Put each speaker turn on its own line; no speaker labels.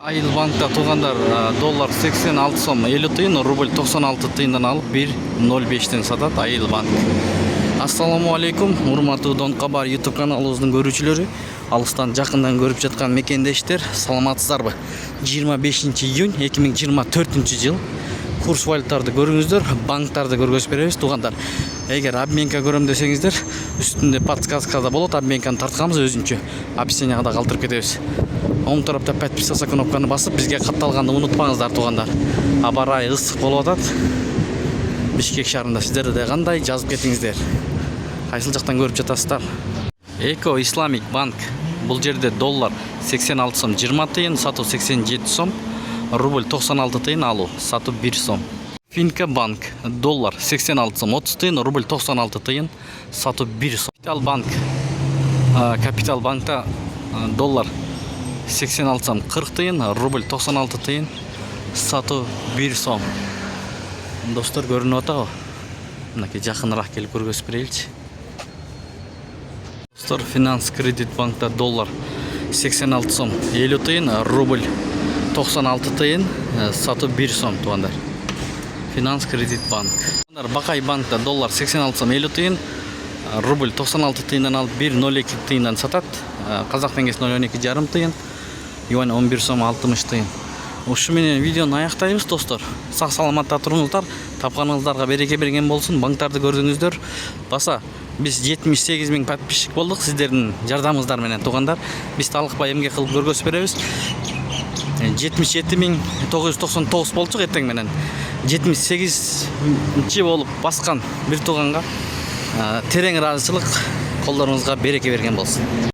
Айыл банкта туугандар доллар 86 сом 50 тыйын, рубль 96 тыйындан алып 1.05тен сатат Айыл банк. Ассаламу алейкум, урматтуу Дон Кабар YouTube каналыбыздын көрүүчүлөрү, алыстан жакындан көрүп жаткан мекендештер, саламатсыздарбы? 25 июнь 2024 жыл. Курс валюталарды көрүңүздөр, банктарды көргөзүп беребиз туугандар. Эгер обменка көрөм десеңиздер, үстүндө подсказкада болот, обменканы тартканбыз өзүнчө. Описанияга да калтырып кетебиз. Оң тарапта подписаться кнопканы басып, бизге катталганды унутпаңыздар туугандар. Аба ырайы ысык болуп атат. Бишкек шаарында сиздерде кандай жазып кетиңиздер. Кайсыл жактан көрүп жатасыздар? Эко Исламик банк. Бул жерде доллар 86 сом 20 тыйын, сатуу 87 сом, рубль 96 тыйын, алуу сатуу 1 сом. Финка банк. Доллар 86 сом 30 тыйын, рубль 96 тыйын, сатуу 1 сом. Капитал банк. Капитал банкта доллар 86 сом 40 тыйын, рубль 96 тыйын, сатуу 1 сом. Достор көрүнүп атабы? Мынакей жакыныраак келип көргөзүп берейинчи. Достор, Финанс Кредит банкта доллар 86 сом 50 тыйын, рубль 96 тыйын, сатуу 1 сом туугандар. Финанс Кредит банк. Бакай банкта доллар 86 сом 50 тыйын, рубль 96 тыйындан алып 1.02 тыйындан сатат. Казак теңгеси 0.12,5 тыйын, юань 11 сом 60 тыйын. Ушу менен видеону аяктайбыз достор. Сак саламатта туруңуздар. Тапканыңыздарга береке берген болсун. Банктарды көрдүңүздөр. Баса биз 78 000 подписчик болдук сиздердин жардамыңыздар менен туугандар. Биз талыкпай эмгек кылып көргөзүп беребиз. 77 999 болчук эртең менен. 78-чи болуп баскан бир тууганга терең ыраазычылык, колдоруңузга береке берген болсун.